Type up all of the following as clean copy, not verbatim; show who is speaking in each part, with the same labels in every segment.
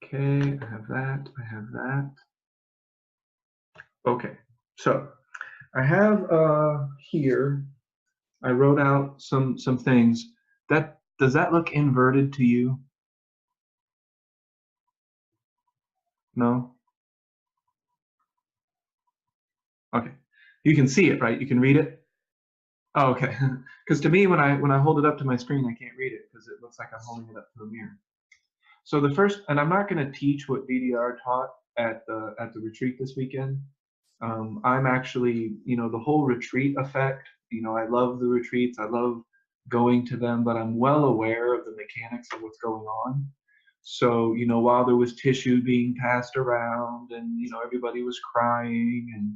Speaker 1: Okay, I have that, I have that. Okay, so I have here, I wrote out some things. Does that look inverted to you? No? Okay. You can see it, right? You can read it? Oh, okay. Because to me, when I hold it up to my screen, I can't read it because it looks like I'm holding it up to a mirror. So the first, and I'm not going to teach what DDR taught at the retreat this weekend. I'm actually, the whole retreat effect. I love the retreats. I love going to them, but I'm well aware of the mechanics of what's going on. So, while there was tissue being passed around and, everybody was crying and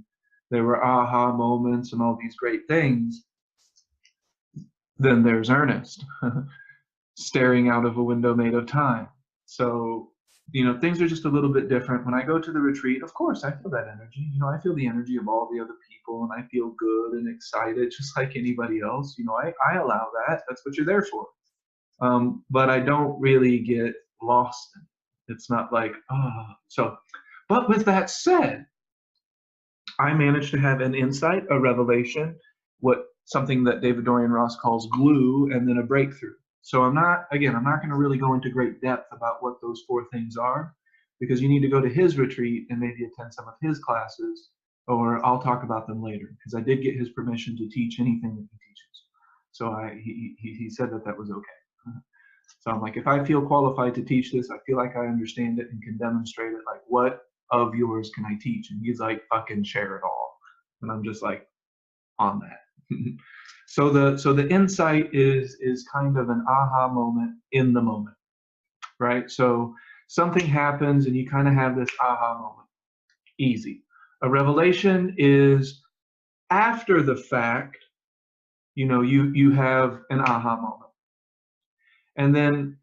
Speaker 1: there were aha moments and all these great things, then there's Ernest staring out of a window made of time. So, things are just a little bit different. When I go to the retreat, of course, I feel that energy. I feel the energy of all the other people and I feel good and excited just like anybody else. I allow that. That's what you're there for. But I don't really get lost in it. It's not like, but with that said, I managed to have an insight, a revelation, something that David Dorian Ross calls glue, and then a breakthrough. So I'm not going to really go into great depth about what those four things are, because you need to go to his retreat and maybe attend some of his classes, or I'll talk about them later, because I did get his permission to teach anything that he teaches. So he said that was okay. So I'm like, if I feel qualified to teach this, I feel like I understand it and can demonstrate it. Like, what of yours can I teach? And he's like, fucking share it all. And I'm just like, on that. So the insight is kind of an aha moment in the moment, right? So something happens and you kind of have this aha moment. Easy. A revelation is after the fact. You have an aha moment. And then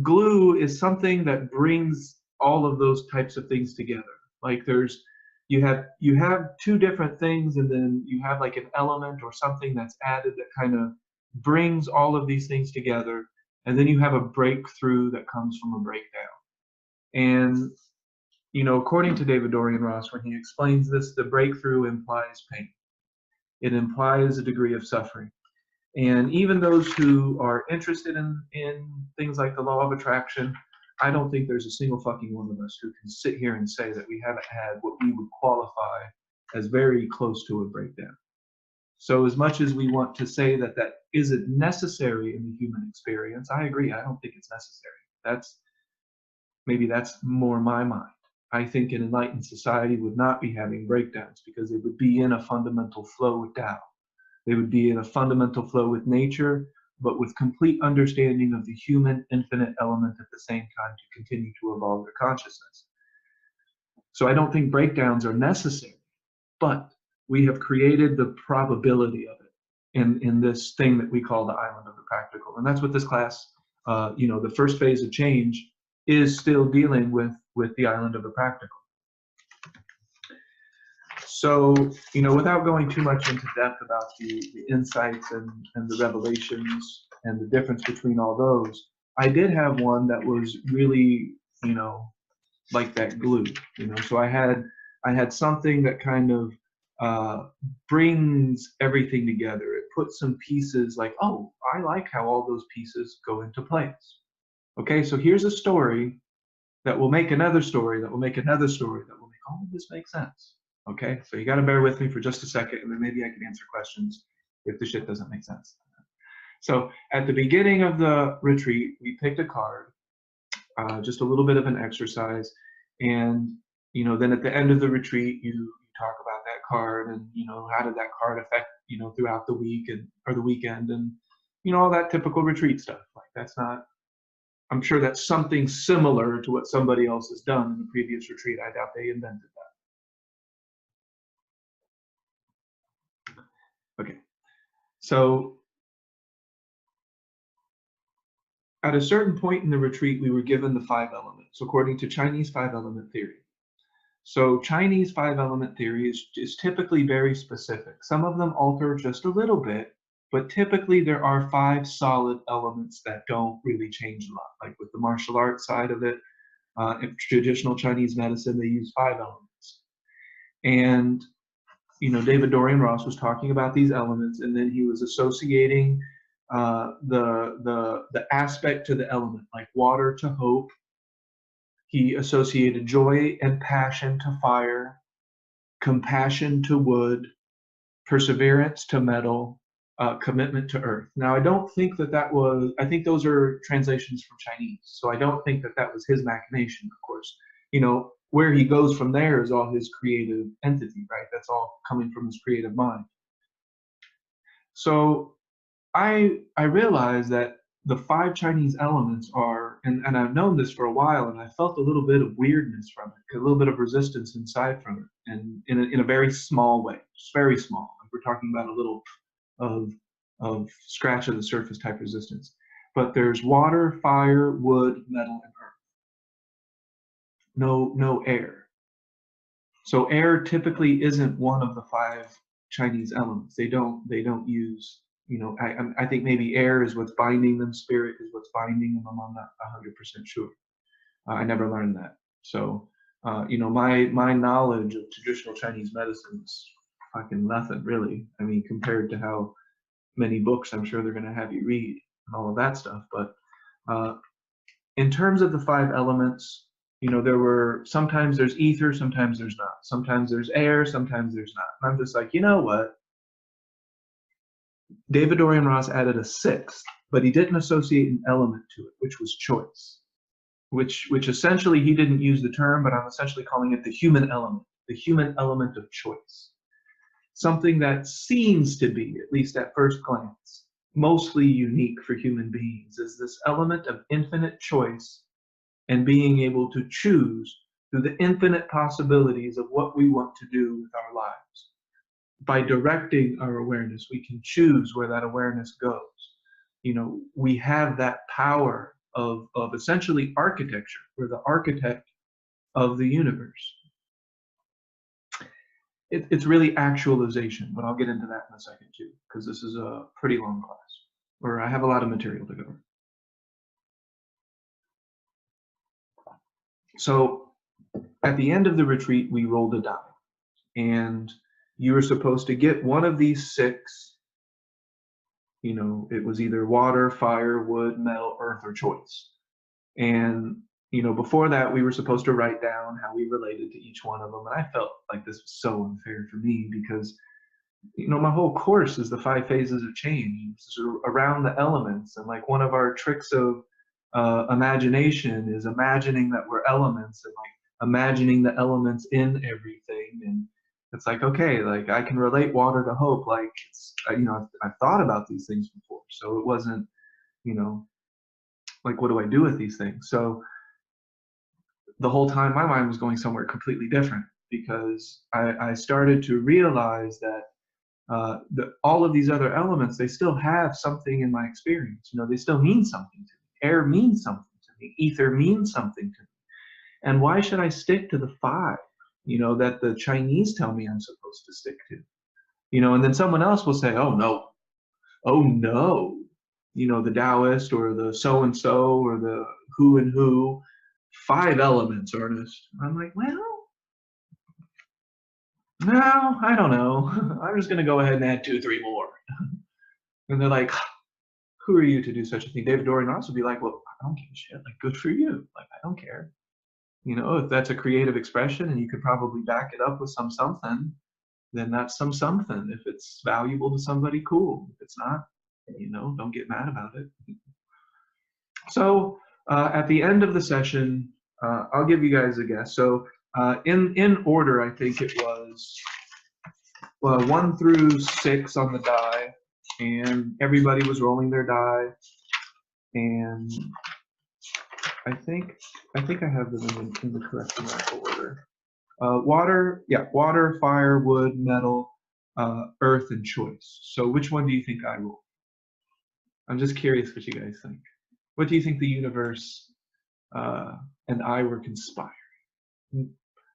Speaker 1: glue is something that brings all of those types of things together. Like you have two different things, and then you have like an element or something that's added that kind of brings all of these things together, and then you have a breakthrough that comes from a breakdown. And according to David Dorian Ross, when he explains this, the breakthrough implies pain. It implies a degree of suffering. And even those who are interested in things like the law of attraction, I don't think there's a single fucking one of us who can sit here and say that we haven't had what we would qualify as very close to a breakdown. So as much as we want to say that that isn't necessary in the human experience, I agree. I don't think it's necessary. Maybe that's more my mind. I think an enlightened society would not be having breakdowns because it would be in a fundamental flow with Tao. They would be in a fundamental flow with nature, but with complete understanding of the human infinite element at the same time to continue to evolve their consciousness. So I don't think breakdowns are necessary, but we have created the probability of it in this thing that we call the island of the practical. And that's what this class, the first phase of change is still dealing with the island of the practical. So, without going too much into depth about the insights and the revelations and the difference between all those, I did have one that was really, like that glue, So I had something that kind of brings everything together. It puts some pieces like, oh, I like how all those pieces go into place. Okay, so here's a story that will make another story that will make another story that will make all of this make sense. Okay, so you got to bear with me for just a second, and then maybe I can answer questions if the shit doesn't make sense. So at the beginning of the retreat, we picked a card, just a little bit of an exercise, and then at the end of the retreat, you talk about that card and how did that card affect throughout the week or the weekend, and all that typical retreat stuff. Like that's not. I'm sure that's something similar to what somebody else has done in the previous retreat. I doubt they invented that. Okay, so at a certain point in the retreat, we were given the 5 elements, according to Chinese 5-element theory. So Chinese 5-element theory is typically very specific. Some of them alter just a little bit, but typically there are 5 solid elements that don't really change a lot. Like with the martial arts side of it, In traditional Chinese medicine, they use 5 elements. And David Dorian Ross was talking about these elements, and then he was associating the aspect to the element, like water to hope. He associated joy and passion to fire, compassion to wood, perseverance to metal, commitment to earth. Now, I don't think that was, I think those are translations from Chinese. So I don't think that was his machination, of course. Where he goes from there is all his creative entity, right? That's all coming from his creative mind. So I realized that the 5 Chinese elements are, and I've known this for a while, and I felt a little bit of weirdness from it, a little bit of resistance inside from it, and in a very small way, just very small. Like we're talking about a little of scratch of the surface type resistance. But there's water, fire, wood, metal, and earth. No air. So air typically isn't one of the 5 Chinese elements. They don't use. I think maybe air is what's binding them. Spirit is what's binding them. I'm not 100% sure. I never learned that. So, my knowledge of traditional Chinese medicine is fucking nothing, really. I mean, compared to how many books I'm sure they're going to have you read and all of that stuff. But in terms of the 5 elements, sometimes there's ether, sometimes there's not. Sometimes there's air, sometimes there's not. And I'm just like, you know what? David Dorian Ross added a 6th, but he didn't associate an element to it, which was choice. Which essentially, he didn't use the term, but I'm essentially calling it the human element of choice. Something that seems to be, at least at first glance, mostly unique for human beings, is this element of infinite choice and being able to choose through the infinite possibilities of what we want to do with our lives. By directing our awareness, we can choose where that awareness goes. We have that power of essentially architecture. We're the architect of the universe. It's really actualization, but I'll get into that in a second too, because this is a pretty long class where I have a lot of material to cover. So at the end of the retreat, we rolled a die, and you were supposed to get one of these 6. It was either water, fire, wood, metal, earth, or choice. And before that, we were supposed to write down how we related to each one of them. And I felt like this was so unfair for me because, my whole course is the 5 phases of change. It's around the elements. And like one of our tricks of imagination is imagining that we're elements and like imagining the elements in everything. And it's like, okay, like I can relate water to hope. Like it's, I've thought about these things before. So it wasn't, like, what do I do with these things? So the whole time my mind was going somewhere completely different because I started to realize that all of these other elements, they still have something in my experience. They still mean something to me. Air means something to me. Ether means something to me. And why should I stick to the 5, that the Chinese tell me I'm supposed to stick to? And then someone else will say, oh no, the Taoist or the so-and-so or the who and who, 5 elements, Ernest. I'm like, well, no, I don't know. I'm just going to go ahead and add 2, 3 more. And they're like, who are you to do such a thing? David Dorian Ross would be like, well, I don't give a shit. Like, good for you. Like, I don't care. If that's a creative expression and you could probably back it up with some something, then that's some something. If it's valuable to somebody, cool. If it's not, don't get mad about it. So at the end of the session, I'll give you guys a guess. So in order, I think it was 1 through 6 on the die, and everybody was rolling their die, and I think I have them in the correct order. Water, fire, wood, metal, earth, and choice. So which one do you think I rolled? I'm just curious what you guys think. What do you think the universe and I were conspiring?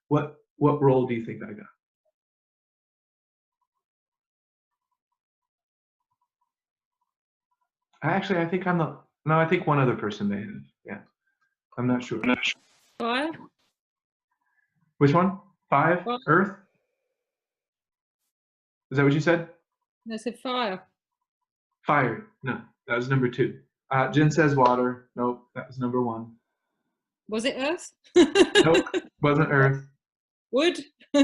Speaker 1: What role do you think I got? I think I'm the. No, I think one other person may have. Yeah, I'm not sure.
Speaker 2: Fire?
Speaker 1: Which one? 5?
Speaker 2: Fire?
Speaker 1: Earth? Is that what you said?
Speaker 2: I said fire.
Speaker 1: Fire. No, that was number 2. Jen says water. Nope, that was number 1.
Speaker 2: Was it Earth?
Speaker 1: Nope, wasn't Earth.
Speaker 2: Wood? How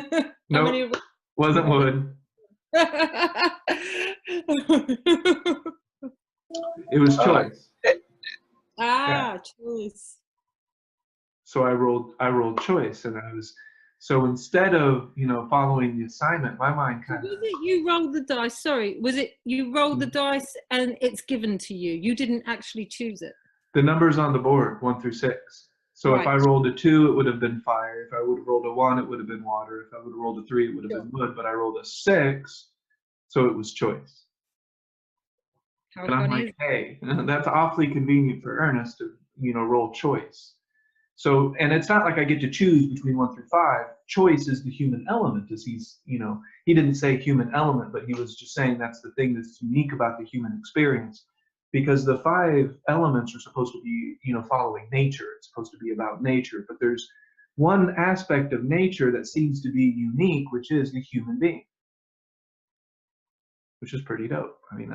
Speaker 2: many
Speaker 1: Nope, wasn't wood. It was choice. Yeah.
Speaker 2: Choice.
Speaker 1: So I rolled choice, and so instead of following the assignment, my mind kind of.
Speaker 2: Was it you rolled the dice? Sorry, was it you rolled the dice and it's given to you? You didn't actually choose it.
Speaker 1: The numbers on the board, 1 through 6. So
Speaker 2: Right.
Speaker 1: if I rolled a 2, it would have been fire. If I would have rolled a 1, it would have been water. If I would have rolled a 3, it would have been wood. But I rolled a 6, so it was choice.
Speaker 2: How
Speaker 1: And I'm like, hey, that's awfully convenient for Ernest to roll choice. So, and it's not like I get to choose between 1 through 5. Choice is the human element, as he didn't say human element, but he was just saying that's the thing that's unique about the human experience. Because the 5 elements are supposed to be, following nature. It's supposed to be about nature. But there's one aspect of nature that seems to be unique, which is the human being. Which is pretty dope. I mean,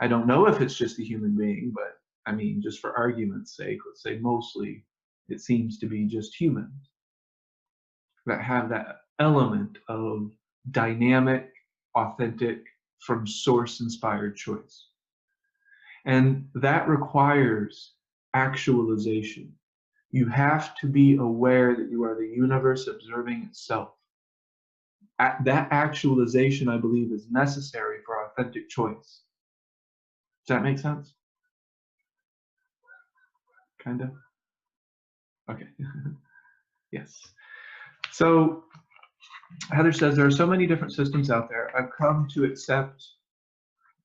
Speaker 1: I don't know if it's just the human being, but I mean, just for argument's sake, let's say mostly it seems to be just humans that have that element of dynamic, authentic, from source inspired choice. And that requires actualization. You have to be aware that you are the universe observing itself. That actualization, I believe, is necessary for authentic choice. Does that make sense? Kind of? Okay. Yes. So Heather says there are so many different systems out there. I've come to accept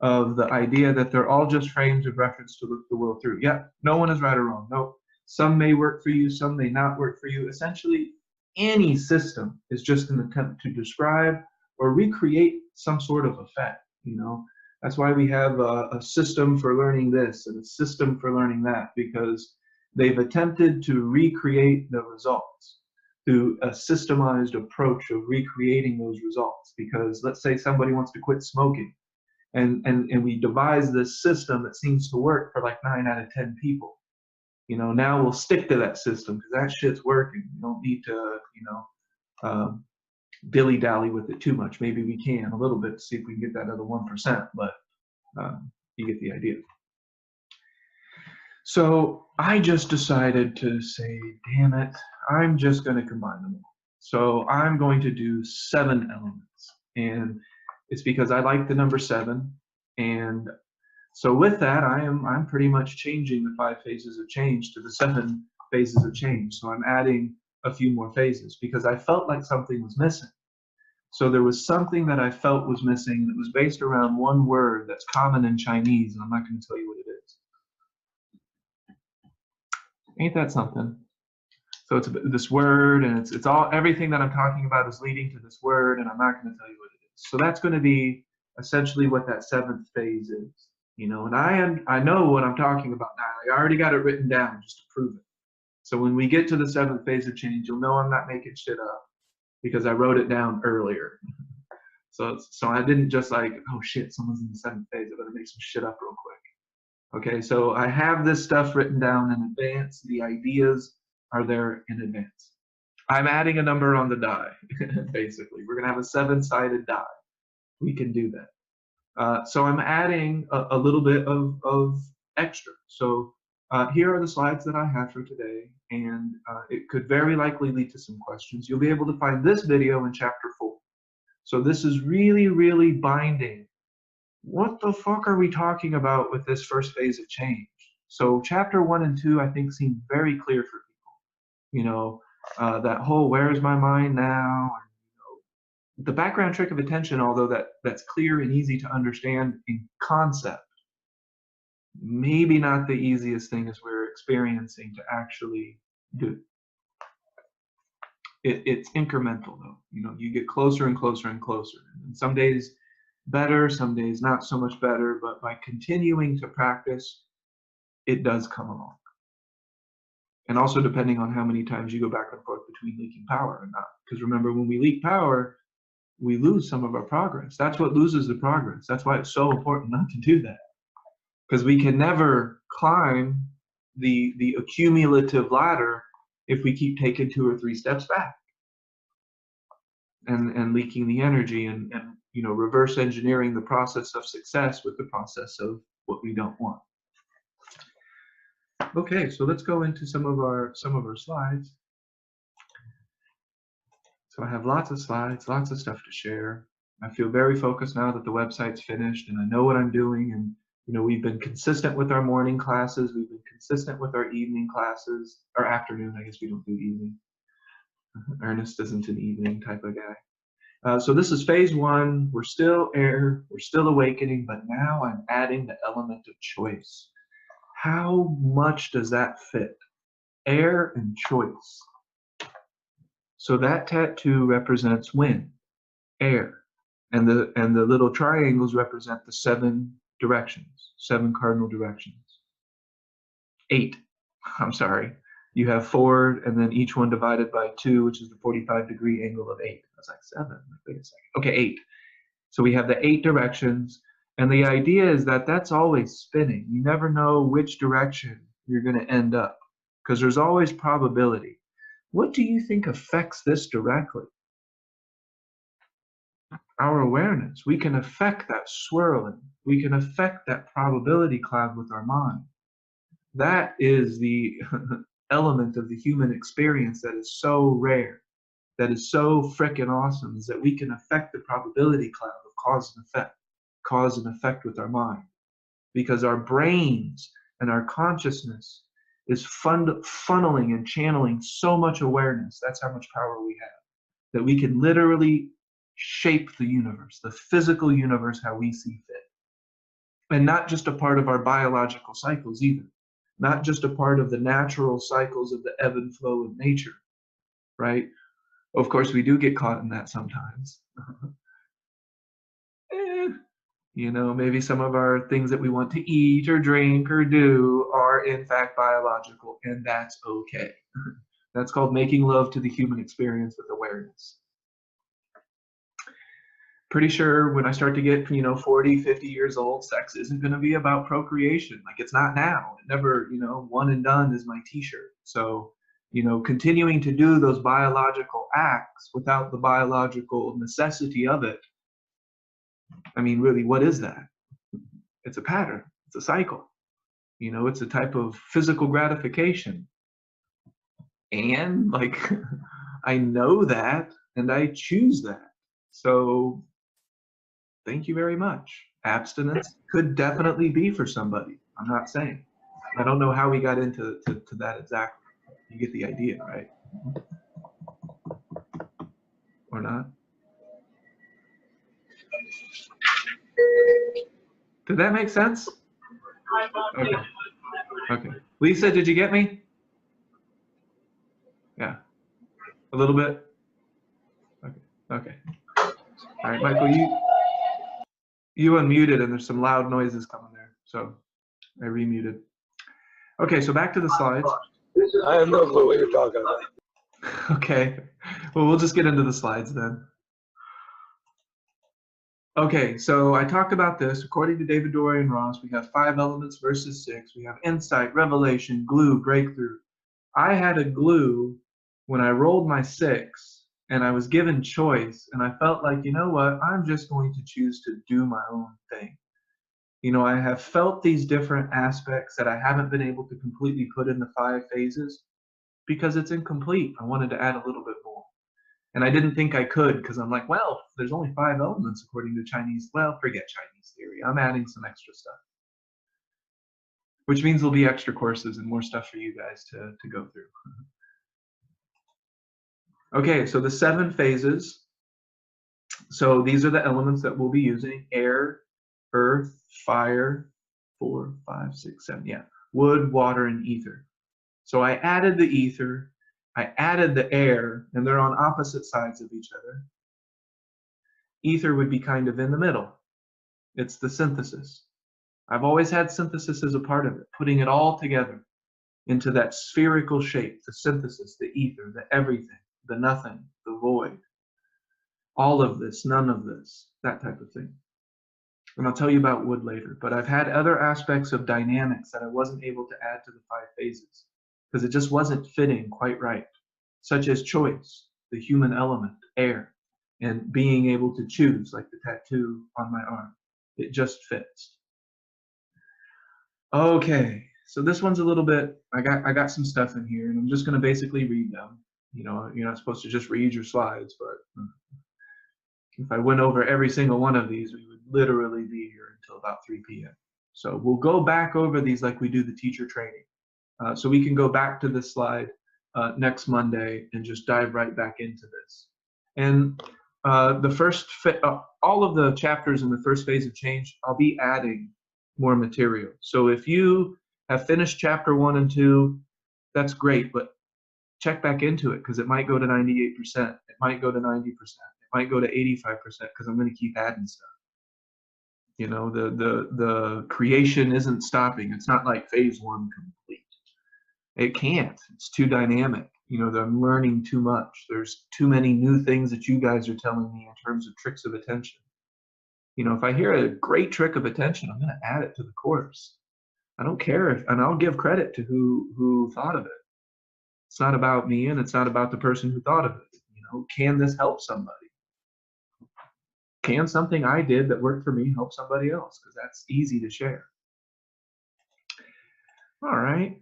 Speaker 1: of the idea that they're all just frames of reference to look the world through. Yeah, no one is right or wrong. No, some may work for you, some may not work for you. Essentially, any system is just an attempt to describe or recreate some sort of effect. That's why we have a system for learning this and a system for learning that, because they've attempted to recreate the results through a systemized approach of recreating those results. Because let's say somebody wants to quit smoking, and we devise this system that seems to work for like 9 out of 10 people. Now we'll stick to that system because that shit's working. You don't need to, dilly-dally with it too much. Maybe we can a little bit to see if we can get that other 1%, but you get the idea. So I just decided to say, damn it, I'm just going to combine them all. So I'm going to do 7 elements. And it's because I like the number 7. And so with that, I'm pretty much changing the 5 phases of change to the 7 phases of change. So I'm adding a few more phases because I felt like something was missing. So there was something that I felt was missing that was based around one word that's common in Chinese, and I'm not going to tell you what it is. Ain't that something? So it's this word, and it's all, everything that I'm talking about is leading to this word, and I'm not going to tell you what it is. So that's going to be essentially what that 7th phase is. And I know what I'm talking about now. I already got it written down just to prove it. So when we get to the 7th phase of change, you'll know I'm not making shit up because I wrote it down earlier. So I didn't just like, oh shit, someone's in the 7th phase, I better make some shit up real quick. Okay, so I have this stuff written down in advance. The ideas are there in advance. I'm adding a number on the die, basically. We're gonna have a 7-sided die. We can do that. So I'm adding a little bit of extra. So here are the slides that I have for today, and it could very likely lead to some questions. You'll be able to find this video in chapter 4. So this is really, really binding. What the fuck are we talking about with this first phase of change? So chapter 1 and 2, I think, seem very clear for people. That whole where's my mind now? The background trick of attention, although that's clear and easy to understand in concept, maybe not the easiest thing as we're experiencing to actually do. It's incremental though. You get closer and closer and closer. And some days better, some days not so much better, but by continuing to practice, it does come along. And also depending on how many times you go back and forth between leaking power or not. Because remember, when we leak power, we lose some of our progress. That's what loses the progress. That's why it's so important not to do that. Because we can never climb the accumulative ladder if we keep taking 2 or 3 steps back and leaking the energy and you know, reverse engineering the process of success with the process of what we don't want. Okay, so let's go into some of our slides. So I have lots of slides, lots of stuff to share. I feel very focused now that the website's finished and I know what I'm doing. And you know, we've been consistent with our morning classes. We've been consistent with our evening classes, or afternoon. I guess we don't do evening. Ernest isn't an evening type of guy. So this is phase 1. We're still air, we're still awakening, but now I'm adding the element of choice. How much does that fit? Air and choice. So that tattoo represents wind, air, and the little triangles represent the 7 directions, 7 cardinal directions. 8, I'm sorry. You have 4, and then each one divided by 2, which is the 45-degree angle of 8. That's like 7. Wait a second. Okay, 8. So we have the 8 directions, and the idea is that that's always spinning. You never know which direction you're going to end up, because there's always probability. What do you think affects this directly? Our awareness. We can affect that swirling. We can affect that probability cloud with our mind. That is the element of the human experience that is so rare, that is so frickin' awesome, is that we can affect the probability cloud of cause and effect with our mind. Because our brains and our consciousness is funneling and channeling so much awareness. That's how much power we have. That we can literally shape the universe, the physical universe, how we see fit. And not just a part of our biological cycles either. Not just a part of the natural cycles of the ebb and flow of nature, right? Of course, we do get caught in that sometimes. You know, maybe some of our things that we want to eat or drink or do are in fact biological, and that's okay. That's called making love to the human experience with awareness. Pretty sure when I start to get, you know, 40, 50 years old, sex isn't going to be about procreation. Like, it's not now. It never, you know, one and done is my t-shirt. So, you know, continuing to do those biological acts without the biological necessity of it, I mean, really, what is that? It's a pattern. It's a cycle. You know, it's a type of physical gratification. And, like, I know that, and I choose that. So, thank you very much. Abstinence could definitely be for somebody. I'm not saying. I don't know how we got into that exactly. You get the idea, right? Or not? Did that make sense? Okay. Okay. Lisa, did you get me? Yeah. A little bit? Okay. Okay. All right, Michael, you unmuted and there's some loud noises coming there. So I remuted. Okay, so back to the slides.
Speaker 3: I have no clue what you're talking about.
Speaker 1: Okay. Well, we'll just get into the slides then. Okay, so I talked about this. According to David Dorey and Ross, we have 5 elements versus 6. We have insight, revelation, glue, breakthrough. I had a glue when I rolled my 6 and I was given choice, and I felt like, you know what, I'm just going to choose to do my own thing. You know, I have felt these different aspects that I haven't been able to completely put in the 5 phases because it's incomplete. I wanted to add a little bit more. And I didn't think I could because I'm like, well, there's only 5 elements according to Chinese. Well, forget Chinese theory. I'm adding some extra stuff. Which means there'll be extra courses and more stuff for you guys to go through. Okay, so the 7 phases. So these are the elements that we'll be using: air, earth, fire, 4, 5, 6, 7, yeah, wood, water, and ether. So I added the ether, I added the air, and they're on opposite sides of each other. Ether would be kind of in the middle. It's the synthesis. I've always had synthesis as a part of it, putting it all together. into that spherical shape, the synthesis, the ether, the everything, the nothing, the void. All of this, none of this, that type of thing. And I'll tell you about wood later, but I've had other aspects of dynamics that I wasn't able to add to the 5 phases because it just wasn't fitting quite right, such as choice, the human element, air, and being able to choose, like the tattoo on my arm. It just fits. Okay, so this one's a little bit, I got some stuff in here, and I'm just going to basically read them. You know, you're not supposed to just read your slides, but if I went over every single one of these, we would literally be here until about 3 p.m. So we'll go back over these like we do the teacher training. So we can go back to this slide next Monday and just dive right back into this. And the first, all of the chapters in the first phase of change, I'll be adding more material. So if you have finished chapter 1 and 2, that's great, but check back into it because it might go to 98%, it might go to 90%, it might go to 85% because I'm going to keep adding stuff. You know, the creation isn't stopping. It's not like phase 1 complete. It can't. It's too dynamic. You know, I'm learning too much. There's too many new things that you guys are telling me in terms of tricks of attention. You know, if I hear a great trick of attention, I'm going to add it to the course. I don't care if, and I'll give credit to who thought of it. It's not about me, and it's not about the person who thought of it. You know, can this help somebody? Can something I did that worked for me help somebody else? Because that's easy to share. All right.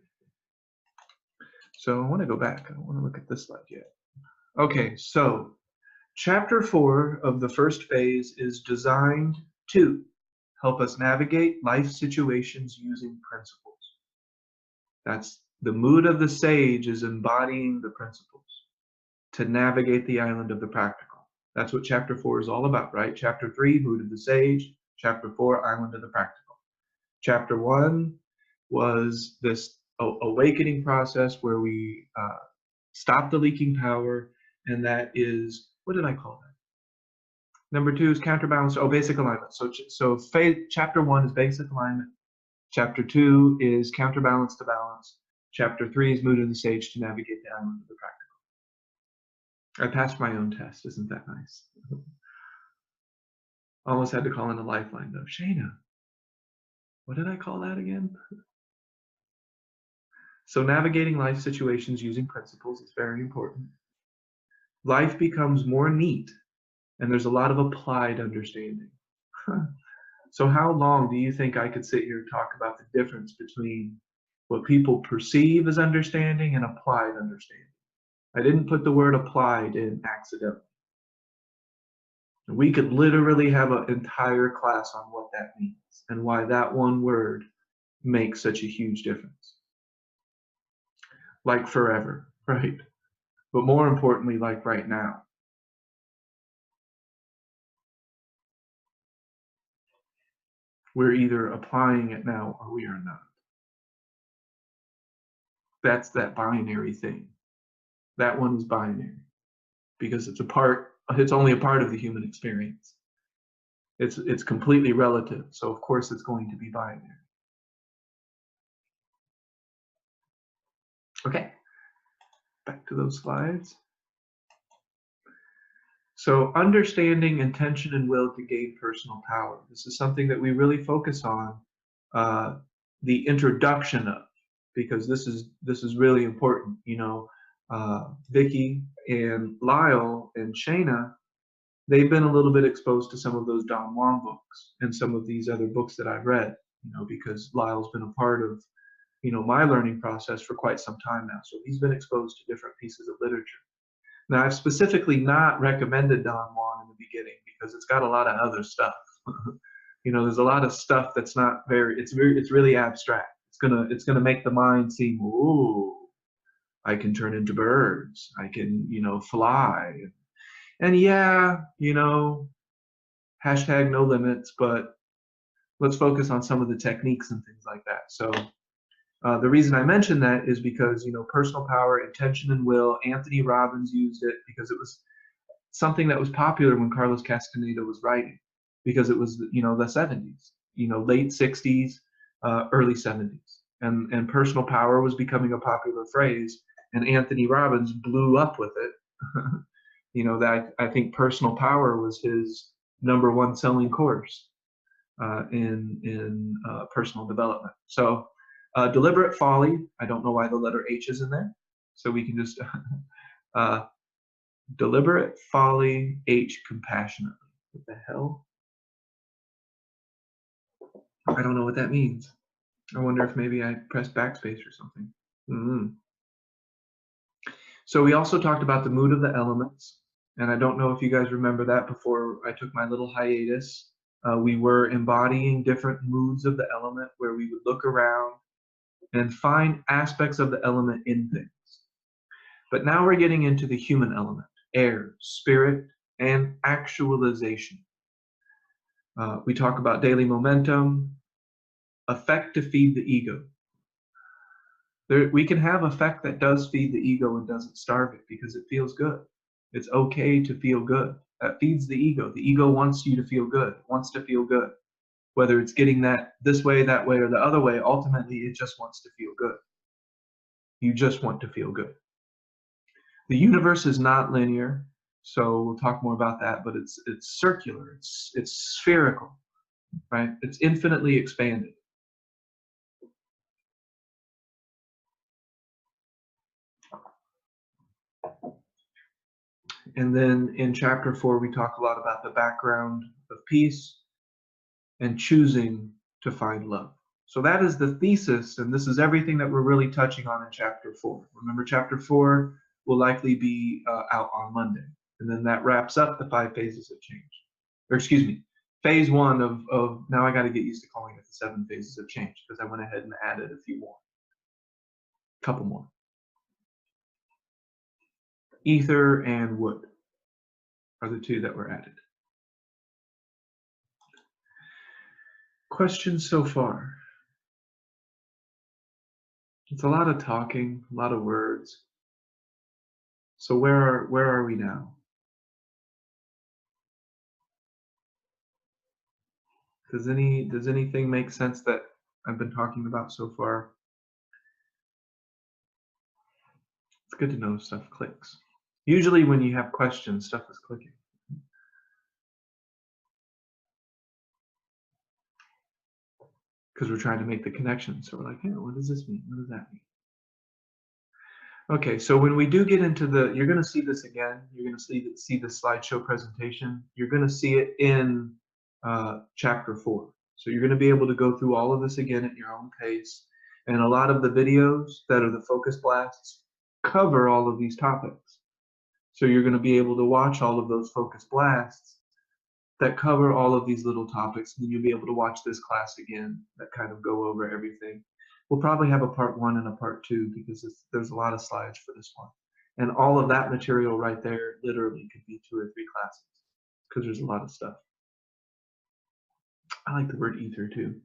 Speaker 1: So I want to go back. I don't want to look at this slide yet. Okay, so chapter 4 of the first phase is designed to help us navigate life situations using principles. That's the mood of the sage, is embodying the principles to navigate the island of the practical. That's what chapter 4 is all about, right? Chapter 3, mood of the sage. Chapter 4, island of the practical. Chapter 1 was this awakening process where we stop the leaking power, and that is, what did I call that? Number 2 is counterbalance. Oh, basic alignment. So chapter 1 is basic alignment. Chapter 2 is counterbalance to balance. Chapter 3 is mood of the sage to navigate the island of the practical. I passed my own test. Isn't that nice? Almost had to call in a lifeline though. Shayna, what did I call that again? So navigating life situations using principles is very important. Life becomes more neat, and there's a lot of applied understanding. So how long do you think I could sit here and talk about the difference between what people perceive as understanding and applied understanding? I didn't put the word applied in accidentally. We could literally have an entire class on what that means and why that one word makes such a huge difference. Like forever, right? But more importantly, like right now. We're either applying it now or we are not. That's that binary thing. That one is binary because it's only a part of the human experience. It's completely relative, so of course it's going to be binary. Okay, back to those slides. So understanding intention and will to gain personal power. This is something that we really focus on the introduction of, because this is really important. You know, Vicky and Lyle and Shayna, they've been a little bit exposed to some of those Don Juan books and some of these other books that I've read, you know, because Lyle's been a part of, you know, my learning process for quite some time now. So he's been exposed to different pieces of literature. Now, I've specifically not recommended Don Juan in the beginning because it's got a lot of other stuff. You know, there's a lot of stuff that's not it's really abstract. It's gonna make the mind seem, ooh, I can turn into birds. I can, you know, fly. And yeah, you know, hashtag no limits, but let's focus on some of the techniques and things like that. So the reason I mention that is because, you know, personal power, intention and will, Anthony Robbins used it because it was something that was popular when Carlos Castaneda was writing, because it was, you know, the 70s, you know, late 60s, early 70s. and personal power was becoming a popular phrase, and Anthony Robbins blew up with it. You know, that I think personal power was his #1 selling course in personal development. So deliberate folly, I don't know why the letter H is in there, so we can just deliberate folly, H, compassionately. What the hell? I don't know what that means. I wonder if maybe I pressed backspace or something. So we also talked about the mood of the elements, and I don't know if you guys remember that before I took my little hiatus. We were embodying different moods of the element where we would look around and find aspects of the element in things. But now we're getting into the human element, air, spirit, and actualization. We talk about daily momentum, effect to feed the ego. We can have effect that does feed the ego and doesn't starve it because it feels good. It's okay to feel good. That feeds the ego. The ego wants you to feel good, wants to feel good. Whether it's getting that this way, that way, or the other way, ultimately it just wants to feel good. You just want to feel good. The universe is not linear, so we'll talk more about that, but it's circular, it's spherical, right? It's infinitely expanded. And then in chapter 4, we talk a lot about the background of peace and choosing to find love. So that is the thesis, and this is everything that we're really touching on in chapter 4. Remember, chapter 4 will likely be out on Monday. And then that wraps up the 5 phases of change. Or excuse me, phase 1 of now I got to get used to calling it the 7 phases of change because I went ahead and added a few more. A couple more. Ether and wood are the 2 that were added. Questions so far? It's a lot of talking, a lot of words. So where are we now? Does anything make sense that I've been talking about so far? It's good to know stuff clicks. Usually when you have questions, stuff is clicking. Because we're trying to make the connection. So we're like, hey, what does this mean? What does that mean? Okay, so when we do get into you're going to see this again. You're going to see the slideshow presentation. You're going to see it in chapter 4. So you're going to be able to go through all of this again at your own pace. And a lot of the videos that are the focus blasts cover all of these topics. So you're going to be able to watch all of those focus blasts that cover all of these little topics. And then you'll be able to watch this class again that kind of go over everything. We'll probably have a part 1 and a part 2 because there's a lot of slides for this one. And all of that material right there literally could be 2 or 3 classes because there's a lot of stuff. I like the word ether too.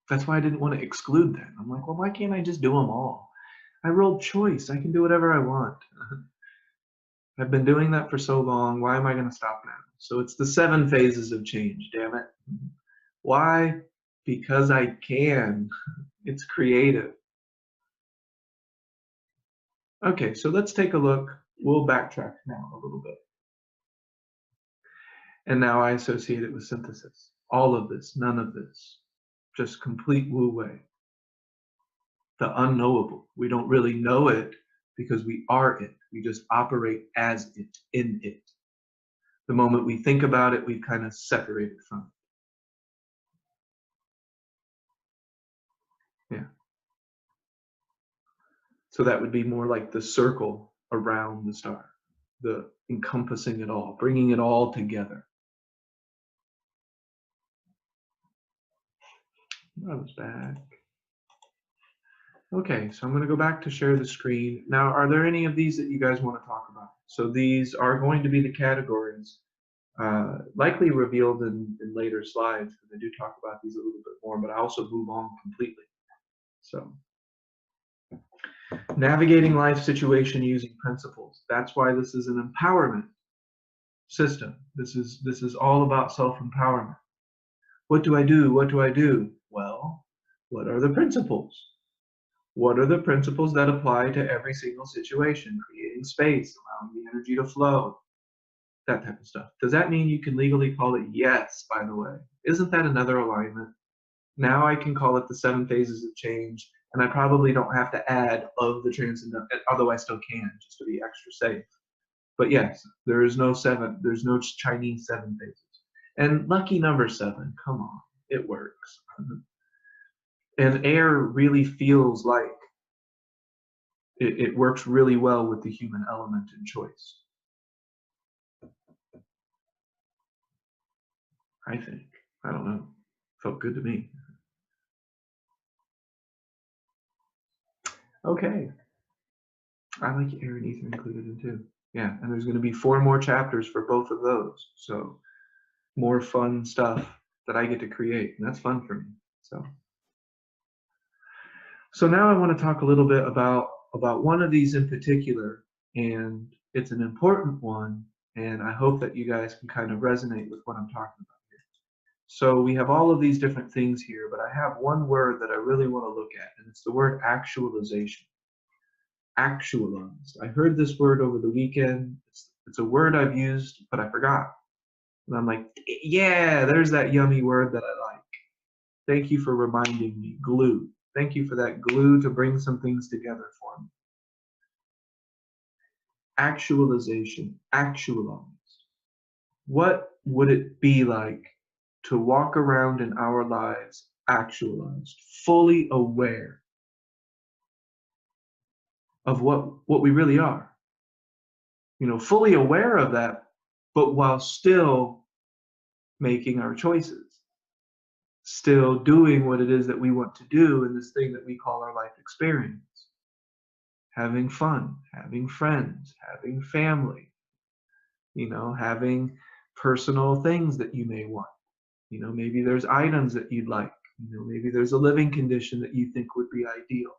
Speaker 1: That's why I didn't want to exclude that. I'm like, well, why can't I just do them all? I rolled choice. I can do whatever I want. I've been doing that for so long. Why am I going to stop now? So it's the 7 phases of change, damn it. Why? Because I can. It's creative. Okay, so let's take a look. We'll backtrack now a little bit. And now I associate it with synthesis. All of this, none of this. Just complete wu-wei. The unknowable. We don't really know it because we are it. We just operate as it, in it. The moment we think about it, we kind of separate it from it. Yeah. So that would be more like the circle around the star, the encompassing it all, bringing it all together. I was back. Okay, so I'm going to go back to share the screen. Now, are there any of these that you guys want to talk about? So these are going to be the categories, likely revealed in later slides, because I do talk about these a little bit more, but I also move on completely. So, navigating life situation using principles. That's why this is an empowerment system. This is all about self-empowerment. What do I do? What do I do? What are the principles? What are the principles that apply to every single situation? Creating space, allowing the energy to flow, that type of stuff. Does that mean you can legally call it? Yes, by the way. Isn't that another alignment? Now I can call it the 7 phases of change, and I probably don't have to add of the transcendental, although I still can, just to be extra safe. But yes, there is no 7, there's no Chinese 7 phases. And lucky number 7, come on, it works. And air really feels like it works really well with the human element and choice. I think. I don't know. Felt good to me. Okay. I like air and ether included in too. Yeah, and there's going to be 4 more chapters for both of those. So more fun stuff that I get to create, and that's fun for me. So now I want to talk a little bit about one of these in particular, and it's an important one, and I hope that you guys can kind of resonate with what I'm talking about here. So we have all of these different things here, but I have one word that I really want to look at, and it's the word actualization. Actualized. I heard this word over the weekend. It's a word I've used, but I forgot. And I'm like, yeah, there's that yummy word that I like. Thank you for reminding me. Glue. Thank you for that glue to bring some things together for me. Actualization. Actualized. What would it be like to walk around in our lives actualized, fully aware of what we really are? You know, fully aware of that, but while still making our choices, still doing what it is that we want to do in this thing that we call our life experience. Having fun, having friends, having family, you know, having personal things that you may want. You know, maybe there's items that you'd like. You know, maybe there's a living condition that you think would be ideal.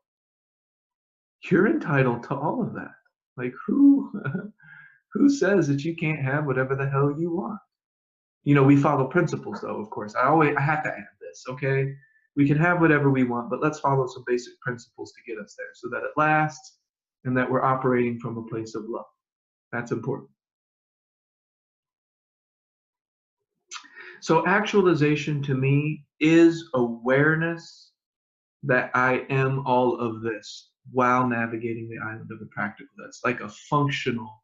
Speaker 1: You're entitled to all of that. Like who says that you can't have whatever the hell you want? You know, we follow principles though, of course. I have to add this, okay? We can have whatever we want, but let's follow some basic principles to get us there so that it lasts and that we're operating from a place of love. That's important. So actualization to me is awareness that I am all of this while navigating the island of the practical. That's like a functional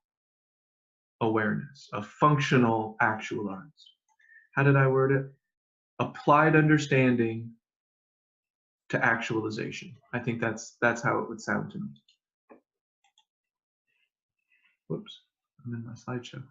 Speaker 1: awareness, a functional actualized. How did I word it? Applied understanding to actualization. I think that's how it would sound to me. Whoops, I'm in my slideshow.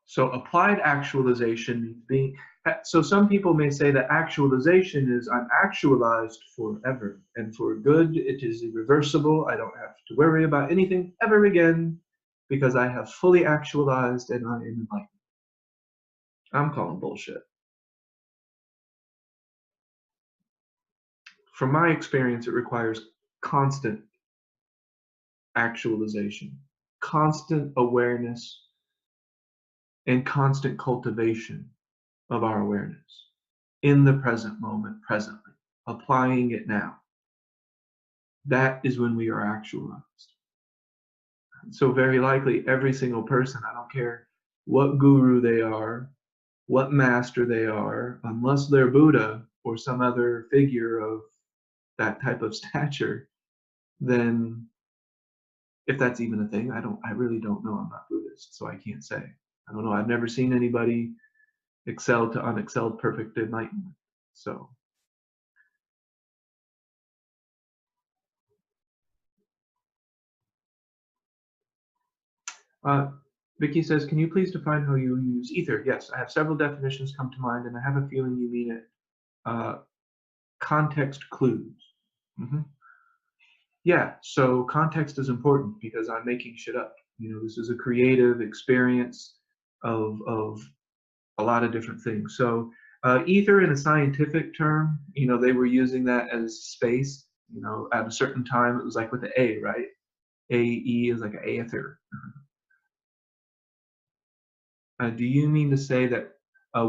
Speaker 1: So applied actualization being, so some people may say that actualization is I'm actualized forever, and for good it is irreversible. I don't have to worry about anything ever again because I have fully actualized and I am enlightened. I'm calling bullshit. From my experience, it requires constant actualization, constant awareness, and constant cultivation of our awareness in the present moment, presently, applying it now. That is when we are actualized. So very likely every single person, I don't care what guru they are, what master they are, unless they're Buddha or some other figure of that type of stature, then if that's even a thing, I really don't know. I'm not Buddhist, so I can't say. I don't know. I've never seen anybody excel to unexcelled perfect enlightenment. So Vicky says, can you please define how you use ether? Yes, I have several definitions come to mind, and I have a feeling you mean it. Context clues. Yeah, so context is important because I'm making shit up. You know, this is a creative experience of a lot of different things. So ether in a scientific term, you know, they were using that as space. You know, at a certain time, it was like with the A, right? A-E is like an aether. Do you mean to say that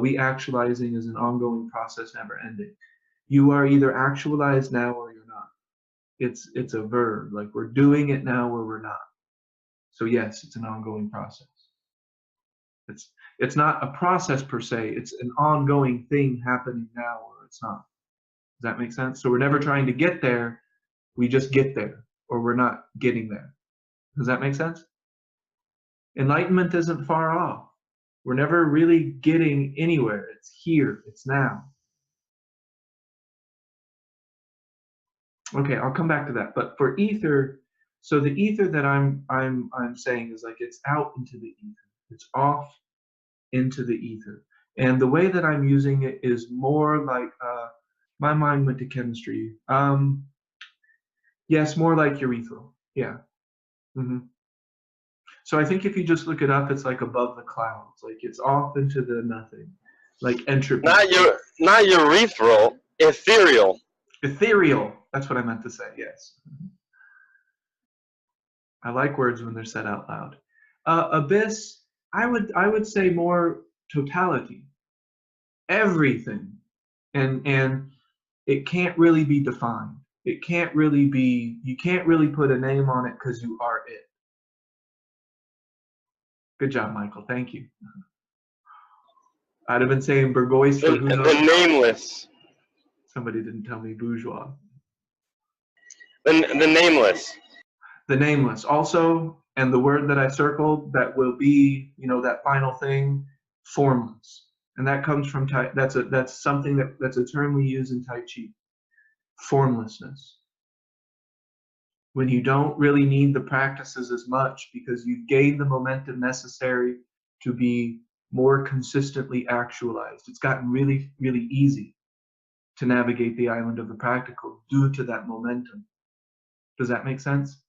Speaker 1: We actualizing is an ongoing process, never ending. You are either actualized now or you're not. It's a verb, like we're doing it now or we're not. So yes, it's an ongoing process. It's not a process per se, it's an ongoing thing happening now or it's not. Does that make sense? So we're never trying to get there, we just get there, or we're not getting there. Does that make sense? Enlightenment isn't far off. We're never really getting anywhere. It's here, it's now. Okay, I'll come back to that. But for ether, so the ether that I'm saying is like it's out into the ether. It's off into the ether. And the way that I'm using it is more like my mind went to chemistry. Yes, more like urethral. Yeah. So I think if you just look it up, it's like above the clouds. Like it's off into the nothing. Like entropy.
Speaker 4: Not urethral, ethereal.
Speaker 1: Ethereal. That's what I meant to say, yes. I like words when they're said out loud. Abyss, I would say more totality. Everything. And it can't really be defined. It can't really be, you can't really put a name on it because you are it. Good job, Michael. Thank you. I'd have been saying Burgoyne for who knows.
Speaker 4: The nameless.
Speaker 1: Somebody didn't tell me bourgeois.
Speaker 4: The nameless.
Speaker 1: The nameless. Also, and the word that I circled that will be, you know, that final thing, formless. And that comes from that's a term we use in Tai Chi. Formlessness. When you don't really need the practices as much because you've gained the momentum necessary to be more consistently actualized. It's gotten really, really easy to navigate the island of the practical due to that momentum. Does that make sense?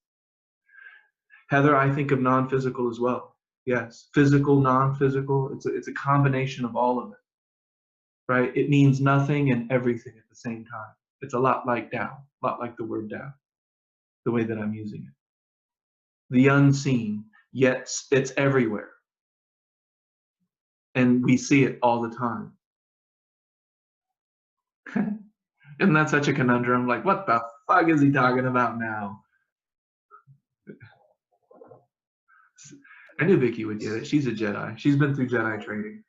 Speaker 1: Heather, I think of non-physical as well. Yes, physical, non-physical, it's a combination of all of it, right? It means nothing and everything at the same time. It's a lot like Tao, a lot like the word Tao, the way that I'm using it. The unseen, yet it's everywhere. And we see it all the time. Isn't that such a conundrum? Like, what the fuck is he talking about now? I knew Vicky would get it. She's a Jedi. She's been through Jedi training.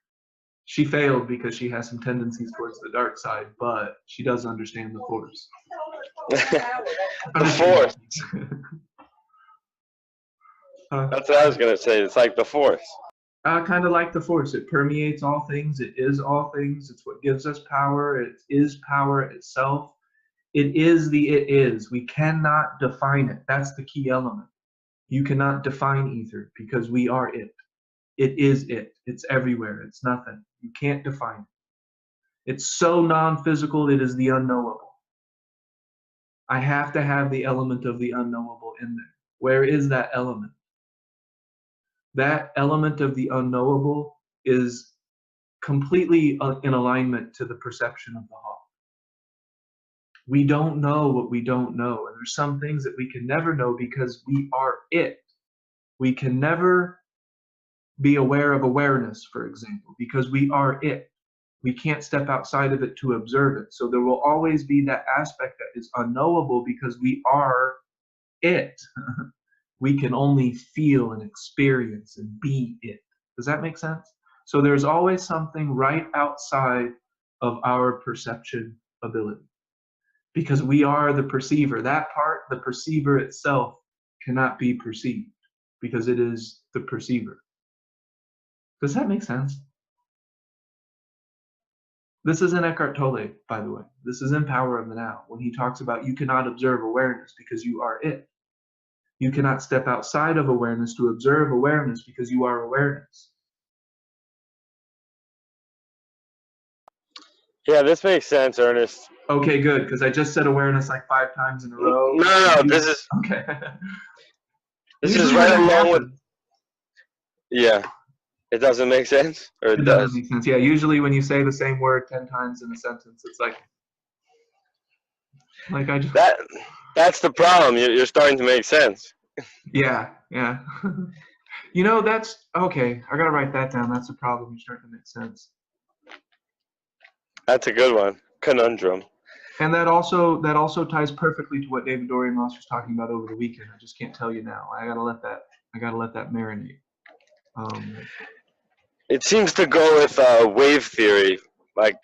Speaker 1: She failed because she has some tendencies towards the dark side, but she does understand the Force.
Speaker 4: The Force. That's what I was going to say. It's like the Force.
Speaker 1: Kind of like the Force. It permeates all things. It is all things. It's what gives us power. It is power itself. It is the it is. We cannot define it. That's the key element. You cannot define ether because we are it. It is it. It's everywhere. It's nothing. You can't define it. It's so non-physical, it is the unknowable. I have to have the element of the unknowable in there. Where is that element? That element of the unknowable is completely in alignment to the perception of the heart. We don't know what we don't know, and there's some things that we can never know because we are it. We can never be aware of awareness, for example, because we are it. We can't step outside of it to observe it. So there will always be that aspect that is unknowable because we are it. We can only feel and experience and be it. Does that make sense? So there's always something right outside of our perception ability because we are the perceiver. That part, the perceiver itself, cannot be perceived because it is the perceiver. Does that make sense? This is in Eckhart Tolle, by the way. This is in Power of the Now, when he talks about you cannot observe awareness because you are it. You cannot step outside of awareness to observe awareness because you are awareness.
Speaker 4: Yeah, this makes sense, Ernest.
Speaker 1: Okay, good, because I just said awareness like 5 times in a row.
Speaker 4: No, this is...
Speaker 1: Okay.
Speaker 4: This is right along with... Yeah. It doesn't make sense? Or it does?
Speaker 1: Doesn't make sense. Yeah, usually when you say the same word 10 times in a sentence, it's like I just...
Speaker 4: That's the problem. You're starting to make sense.
Speaker 1: Yeah. You know, that's... Okay, I gotta write that down. That's the problem. You're starting to make sense.
Speaker 4: That's a good one. Conundrum.
Speaker 1: And that also ties perfectly to what David Dorian Ross was talking about over the weekend. I just can't tell you now. I gotta let that marinate.
Speaker 4: It seems to go with wave theory, like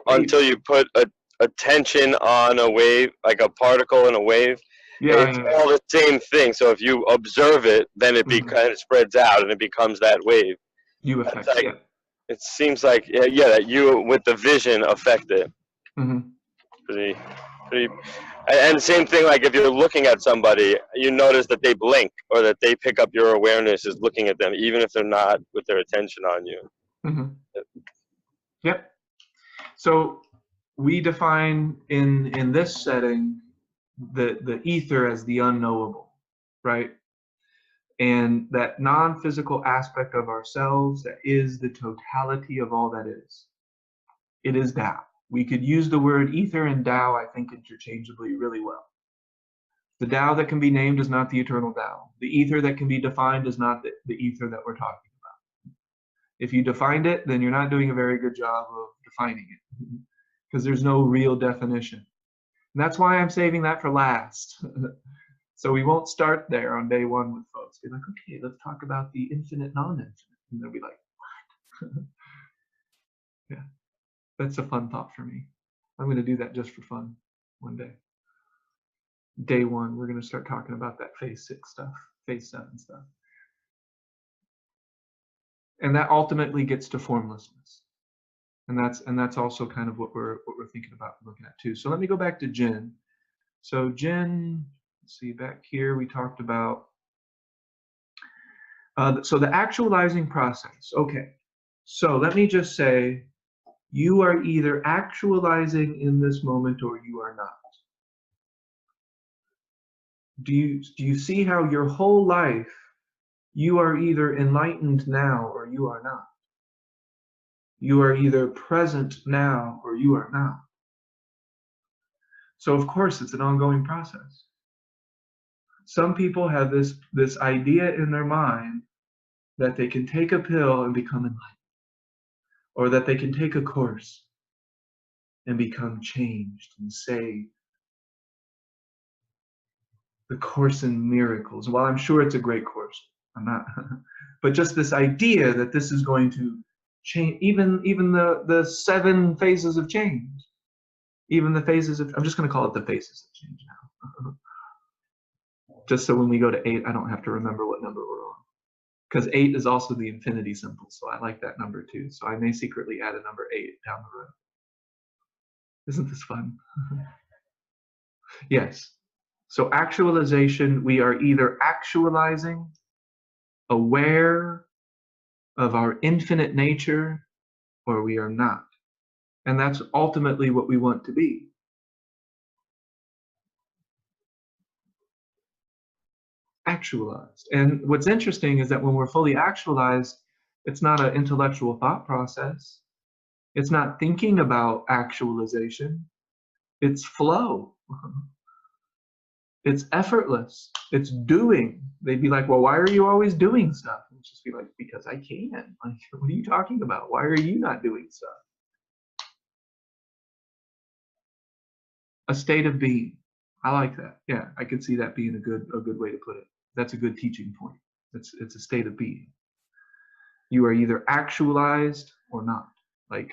Speaker 4: until you put a tension on a wave, like a particle in a wave.
Speaker 1: Yeah,
Speaker 4: It's all the same thing. So if you observe it, then it kind of spreads out and it becomes that wave.
Speaker 1: You affect
Speaker 4: like,
Speaker 1: it.
Speaker 4: It seems like that you with the vision affect it. Pretty, and the same thing, like if you're looking at somebody, you notice that they blink or that they pick up your awareness is looking at them, even if they're not with their attention on you.
Speaker 1: Yep. So we define in this setting the ether as the unknowable, right? And that non-physical aspect of ourselves that is the totality of all that is. It is Tao. We could use the word ether and Tao, I think, interchangeably really well. The Tao that can be named is not the eternal Tao. The ether that can be defined is not the ether that we're talking about. If you defined it, then you're not doing a very good job of defining it, because there's no real definition. And that's why I'm saving that for last. So we won't start there on day one with folks. Be like, okay, let's talk about the infinite, non-infinite. And they'll be like, what? Yeah, that's a fun thought for me. I'm going to do that just for fun one day. Day one, we're going to start talking about that phase 6 stuff, phase 7 stuff. And that ultimately gets to formlessness. And that's also kind of what we're thinking about looking at too. So let me go back to Jen. So Jen, let's see, back here we talked about so the actualizing process. Okay, so let me just say you are either actualizing in this moment or you are not. Do you see how your whole life you are either enlightened now or you are not? You are either present now or you are not. So of course it's an ongoing process. Some people have this idea in their mind that they can take a pill and become enlightened, or that they can take a course and become changed and saved. The Course in Miracles. Well, I'm sure it's a great course. I'm not, but just this idea that this is going to change, even the 7 phases of change, even the phases of, I'm just going to call it the phases of change now. Just so when we go to 8, I don't have to remember what number we're on. Because 8 is also the infinity symbol, so I like that number too. So I may secretly add a number 8 down the road. Isn't this fun? Yes. So actualization, we are either actualizing, aware of our infinite nature, or we are not. And that's ultimately what we want to be. Actualized. And what's interesting is that when we're fully actualized, it's not an intellectual thought process. It's not thinking about actualization. It's flow. It's effortless. It's doing. They'd be like, well, why are you always doing stuff? And it's just be like, because I can. Like, what are you talking about? Why are you not doing stuff? A state of being. I like that. Yeah, I could see that being a good way to put it. That's a good teaching point. It's a state of being. You are either actualized or not. Like,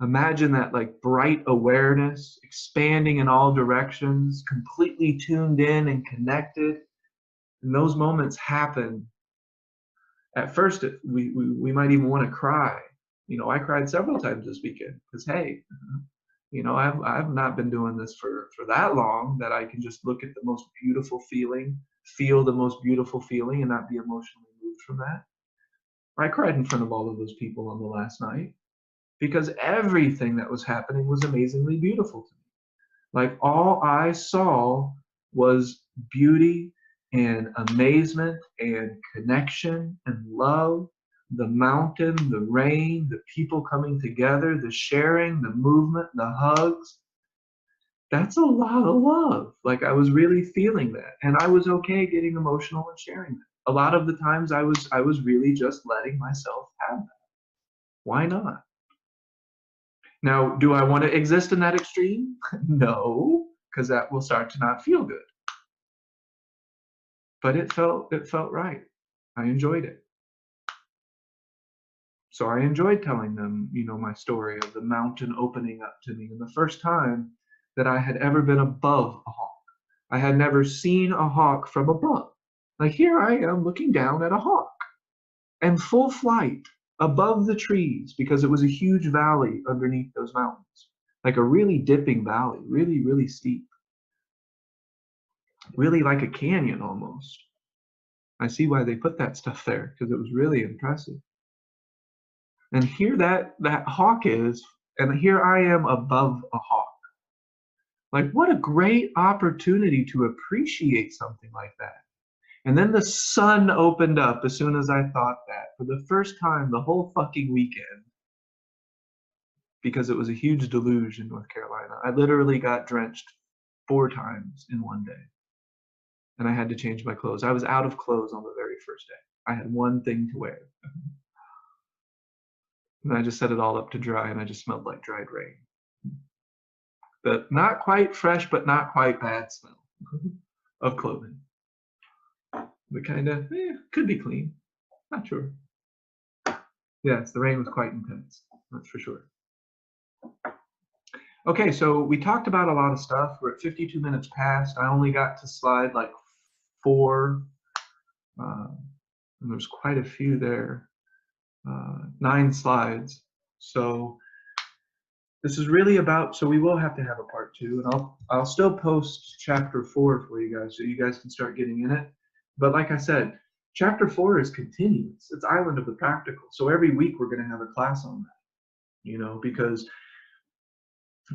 Speaker 1: imagine that, like, bright awareness expanding in all directions, completely tuned in and connected. And those moments happen. At first, we might even want to cry. You know, I cried several times this weekend because, hey, you know, I've not been doing this for that long that I can just look at the most beautiful feeling, feel the most beautiful feeling, and not be emotionally moved from that. I cried in front of all of those people on the last night because everything that was happening was amazingly beautiful to me. Like, all I saw was beauty and amazement and connection and love. The mountain, the rain, the people coming together, the sharing, the movement, the hugs. That's a lot of love. Like, I was really feeling that. And I was okay getting emotional and sharing that. A lot of the times I was really just letting myself have that. Why not? Now, do I want to exist in that extreme? No, because that will start to not feel good. But it felt right. I enjoyed it. So I enjoyed telling them, you know, my story of the mountain opening up to me, and the first time that I had ever been above a hawk. I had never seen a hawk from above. Like, here I am looking down at a hawk and full flight above the trees, because it was a huge valley underneath those mountains, like a really dipping valley, really, really steep, really like a canyon almost. I see why they put that stuff there, because it was really impressive. And here that hawk is, and here I am above a hawk. Like, what a great opportunity to appreciate something like that. And then the sun opened up as soon as I thought that, for the first time the whole fucking weekend, because it was a huge deluge in North Carolina. I literally got drenched 4 times in one day. And I had to change my clothes. I was out of clothes on the very first day. I had one thing to wear. And I just set it all up to dry, and I just smelled like dried rain. The not quite fresh, but not quite bad smell of clothing. The kind of, could be clean. Not sure. Yes, the rain was quite intense. That's for sure. Okay, so we talked about a lot of stuff. We're at 52 minutes past. I only got to slide like 4. And there's quite a few there. 9 slides. So this is really about, so we will have to have a part 2, and I'll still post chapter 4 for you guys so you guys can start getting in it. But like I said, chapter 4 is continuous. It's Island of the Practical. So every week we're going to have a class on that, you know, because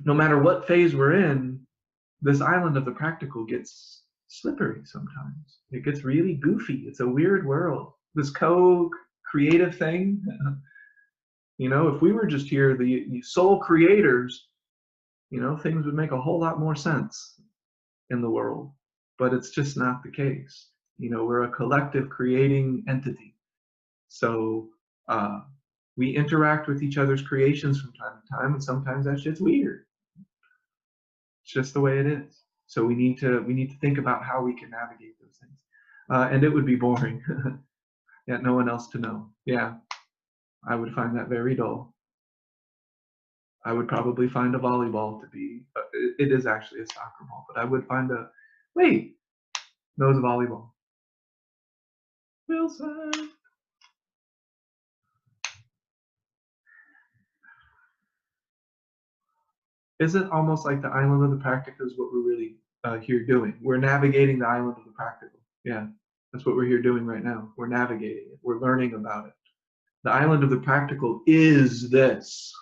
Speaker 1: no matter what phase we're in, this Island of the Practical gets slippery sometimes. It gets really goofy. It's a weird world. This co-creative thing, you know, if we were just here, the sole creators, you know, things would make a whole lot more sense in the world. But it's just not the case. You know, we're a collective creating entity. So we interact with each other's creations from time to time, and sometimes that shit's weird. It's just the way it is. So we need to think about how we can navigate those things. And it would be boring. Yeah, no one else to know. Yeah, I would find that very dull. I would probably find a volleyball to be, it is actually a soccer ball, but I would find a, wait, no, it's a volleyball. Wilson. Is it almost like the Island of the Practical is what we're really here doing? We're navigating the Island of the Practical. Yeah, that's what we're here doing right now. We're navigating it. We're learning about it. The Island of the Practical is this.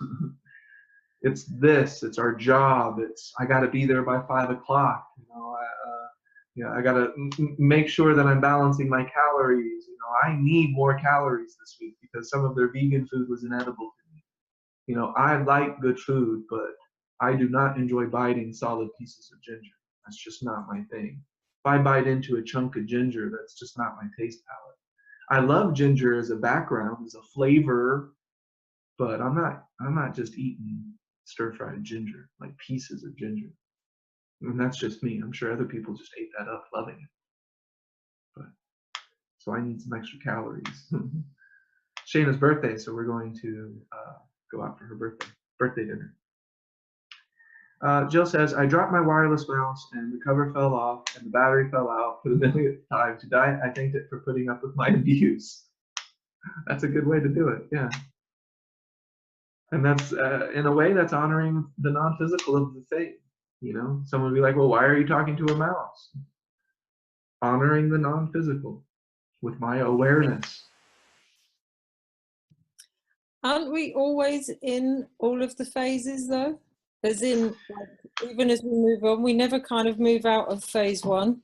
Speaker 1: It's this. It's our job. It's, I got to be there by 5 o'clock. You know, I got to make sure that I'm balancing my calories. You know, I need more calories this week because some of their vegan food was inedible to me. You know, I like good food, but I do not enjoy biting solid pieces of ginger. That's just not my thing. If I bite into a chunk of ginger, that's just not my taste palette. I love ginger as a background, as a flavor, but I'm not just eating stir-fried ginger, like pieces of ginger. And that's just me. I'm sure other people just ate that up, loving it. But so I need some extra calories. Shayna's birthday, so we're going to go out for her birthday dinner. Jill says, I dropped my wireless mouse and the cover fell off and the battery fell out for the millionth time. To die, I thanked it for putting up with my abuse. That's a good way to do it, yeah. And that's, in a way, that's honoring the non-physical of the thing. You know, someone would be like, well, why are you talking to a mouse? Honoring the non-physical with my awareness.
Speaker 2: Aren't we always in all of the phases, though? As in, like, even as we move on, we never kind of move out of phase 1.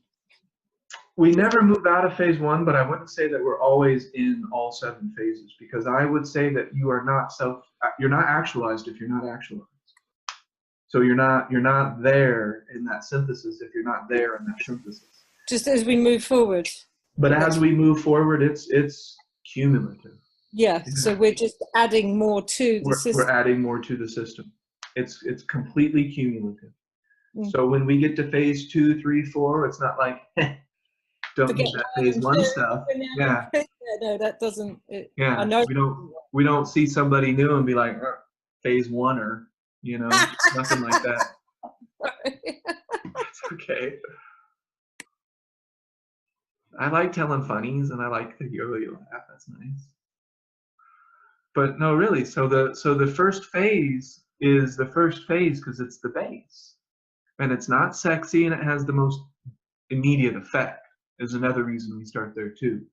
Speaker 1: We never move out of phase 1, but I wouldn't say that we're always in all 7 phases, because I would say that you are not you're not actualized if you're not actualized. So you're not there in that synthesis if you're not there in that synthesis. Just
Speaker 2: as we move forward.
Speaker 1: But as we move forward, it's cumulative.
Speaker 2: Yeah, so we're just adding more to the system.
Speaker 1: We're adding more to the system. It's completely cumulative. So when we get to phase 2, 3, 4, it's not like don't need that phase 1 stuff. Yeah.
Speaker 2: No, that doesn't.
Speaker 1: Yeah.
Speaker 2: I know.
Speaker 1: We don't see somebody new and be like phase 1-er, you know, nothing like that. It's okay. I like telling funnies and I like the you laugh. That's nice. But no, really. So the first phase is the first phase because it's the base, and it's not sexy, and it has the most immediate effect. Is another reason we start there too.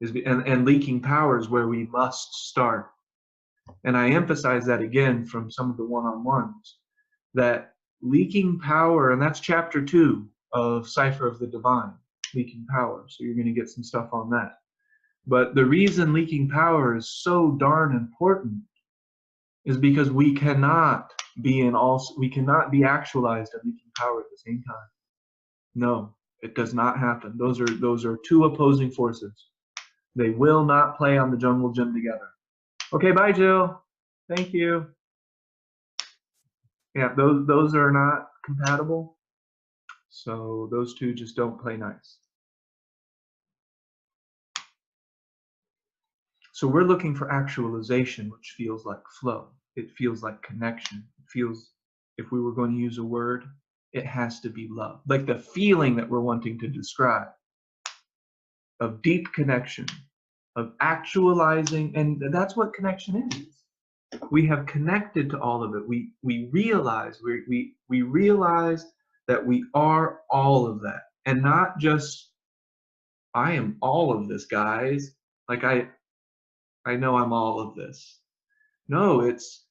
Speaker 1: And leaking power is where we must start. And I emphasize that again from some of the one-on-ones, that leaking power, and that's chapter 2 of Cipher of the Divine, leaking power. So you're going to get some stuff on that. But the reason leaking power is so darn important is because we cannot be actualized and leaking power at the same time. No, it does not happen. Those are two opposing forces. They will not play on the jungle gym together. Okay, bye, Jill. Thank you. Yeah, those are not compatible. So those two just don't play nice. So we're looking for actualization, which feels like flow. It feels like connection. It feels, if we were going to use a word, it has to be love. Like the feeling that we're wanting to describe of deep connection, of actualizing, and that's what connection is. We have connected to all of it. We realize we realize that we are all of that, and not just I am all of this, guys. Like I know I'm all of this. No, it's,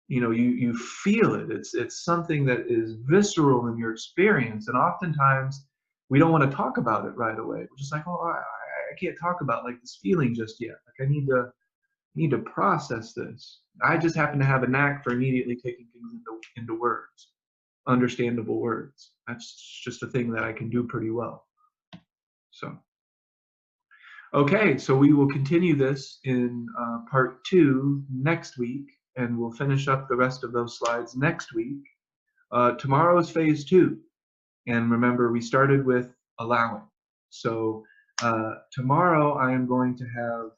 Speaker 1: you know, you feel it. It's something that is visceral in your experience, and oftentimes we don't want to talk about it right away. We're just like, oh, I can't talk about like this feeling just yet. Like I need to process this. I just happen to have a knack for immediately taking things into words, understandable words. That's just a thing that I can do pretty well. So. Okay, so we will continue this in part 2 next week, and we'll finish up the rest of those slides next week. Tomorrow is phase 2, and remember we started with allowing. So tomorrow I am going to have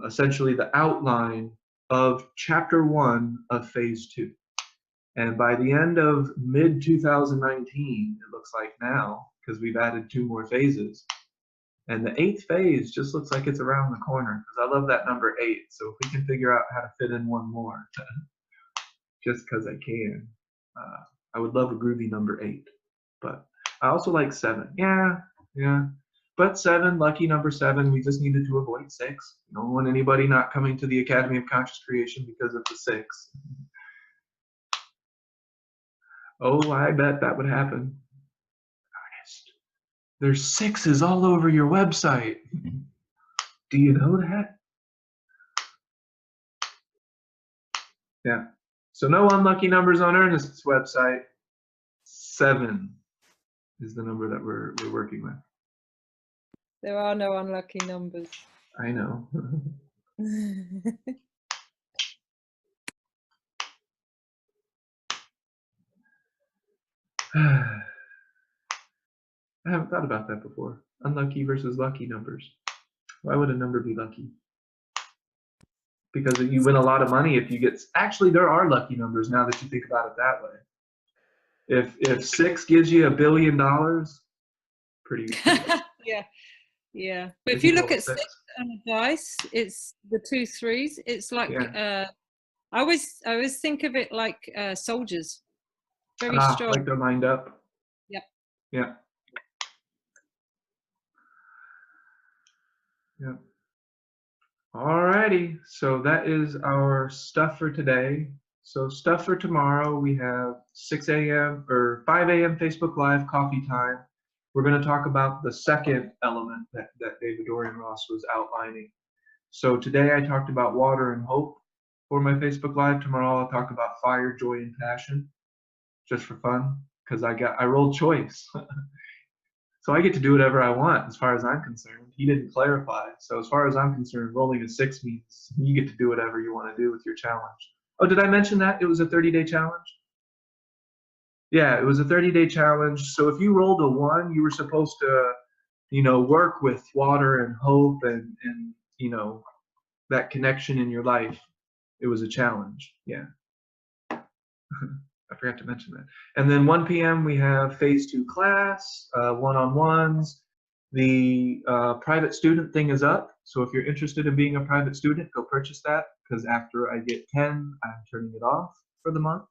Speaker 1: essentially the outline of chapter 1 of phase 2. And by the end of mid-2019, it looks like now, because we've added 2 more phases, and the 8th phase just looks like it's around the corner, because I love that number 8. So if we can figure out how to fit in one more, just because I can, I would love a groovy number 8. But I also like 7. Yeah. But 7, lucky number 7, we just needed to avoid 6. We don't want anybody not coming to the Academy of Conscious Creation because of the 6. Oh, I bet that would happen. Ernest, there's 6s all over your website. Do you know that? Yeah. So no unlucky numbers on Ernest's website. 7 is the number that we're working with.
Speaker 2: There are no unlucky numbers.
Speaker 1: I know. I haven't thought about that before. Unlucky versus lucky numbers. Why would a number be lucky? Because you win a lot of money if you get. Actually, there are lucky numbers now that you think about it that way. If 6 gives you $1 billion, pretty.
Speaker 2: Yeah. But if you look at 6 on a dice, it's the 2 3s. It's like I always think of it like soldiers. Very strong.
Speaker 1: Like they're lined up.
Speaker 2: Yep.
Speaker 1: Yeah. Yep. Alrighty, so that is our stuff for today. So stuff for tomorrow, we have 6 a.m. or 5 a.m. Facebook Live coffee time. We're going to talk about the second element that David Dorian Ross was outlining. So today I talked about water and hope for my Facebook Live. Tomorrow I'll talk about fire, joy, and passion, just for fun, because I rolled choice. So I get to do whatever I want as far as I'm concerned. He didn't clarify. So as far as I'm concerned, rolling a 6 means you get to do whatever you want to do with your challenge. Oh, did I mention that? It was a 30-day challenge? Yeah, it was a 30-day challenge. So if you rolled a 1, you were supposed to, you know, work with water and hope and you know, that connection in your life. It was a challenge. Yeah. I forgot to mention that. And then 1 p.m. we have phase 2 class, one-on-ones. The private student thing is up. So if you're interested in being a private student, go purchase that, because after I get 10, I'm turning it off for the month.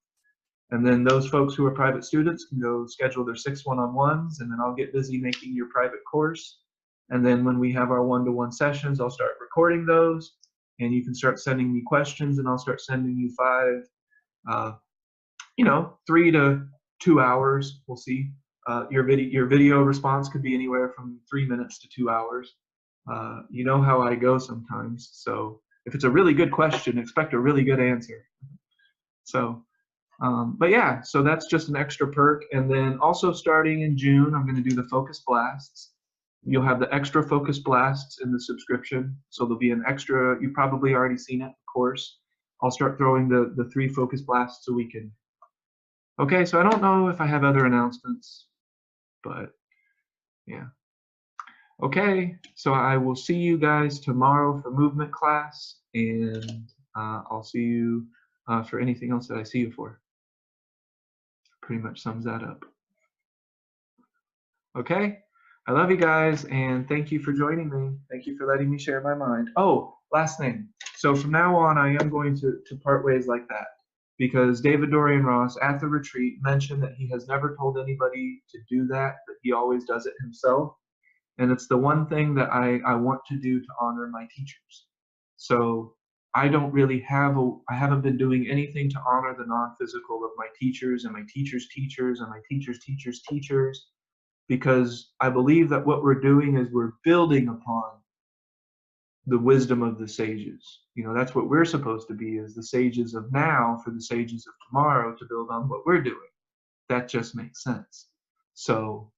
Speaker 1: And then those folks who are private students can go schedule their 6 one-on-ones, and then I'll get busy making your private course. And then when we have our one-to-one sessions, I'll start recording those, and you can start sending me questions, and I'll start sending you 5, you know, 3 to 2 hours. We'll see. Your video response could be anywhere from 3 minutes to 2 hours. You know how I go sometimes. So if it's a really good question, expect a really good answer. So, but yeah, so that's just an extra perk. And then also starting in June, I'm going to do the focus blasts. You'll have the extra focus blasts in the subscription. So there'll be an extra, you've probably already seen it, of course. I'll start throwing the 3 focus blasts a weekend. Okay, so I don't know if I have other announcements, but yeah. Okay, so I will see you guys tomorrow for movement class, and I'll see you for anything else that I see you for. Pretty much sums that up. Okay, I love you guys, and thank you for joining me. Thank you for letting me share my mind. Oh, last thing. So from now on, I am going to part ways like that, because David Dorian Ross at the retreat mentioned that he has never told anybody to do that, but he always does it himself. And it's the one thing that I want to do to honor my teachers. So I don't really I haven't been doing anything to honor the non-physical of my teachers and my teachers' teachers and my teachers' teachers' teachers, because I believe that what we're doing is we're building upon the wisdom of the sages. You know, that's what we're supposed to be, as the sages of now for the sages of tomorrow, to build on what we're doing. That just makes sense. So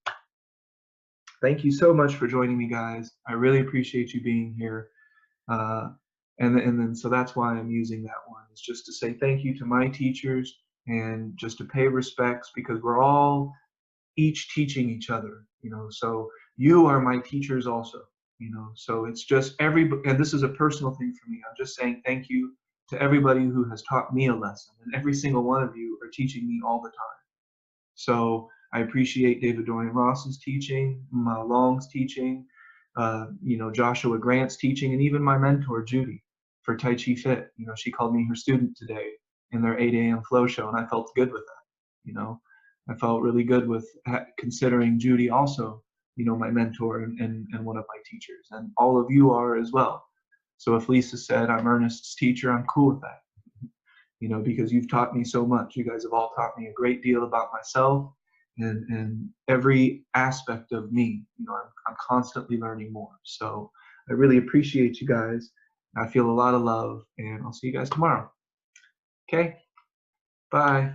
Speaker 1: thank you so much for joining me, guys. I really appreciate you being here. And then so that's why I'm using that one, is just to say thank you to my teachers and just to pay respects, because we're all each teaching each other, you know. So you are my teachers also, you know. So it's just and this is a personal thing for me. I'm just saying thank you to everybody who has taught me a lesson, and every single one of you are teaching me all the time. So I appreciate David Dorian Ross's teaching, Ma Long's teaching, you know, Joshua Grant's teaching, and even my mentor, Judy, for Tai Chi Fit. You know, she called me her student today in their 8 a.m. flow show, and I felt good with that. You know, I felt really good with considering Judy also, you know, my mentor and one of my teachers, and all of you are as well. So if Lisa said I'm Ernest's teacher, I'm cool with that. You know, because you've taught me so much. You guys have all taught me a great deal about myself and every aspect of me. You know, I'm constantly learning more. So I really appreciate you guys. I feel a lot of love, and I'll see you guys tomorrow. Okay, bye.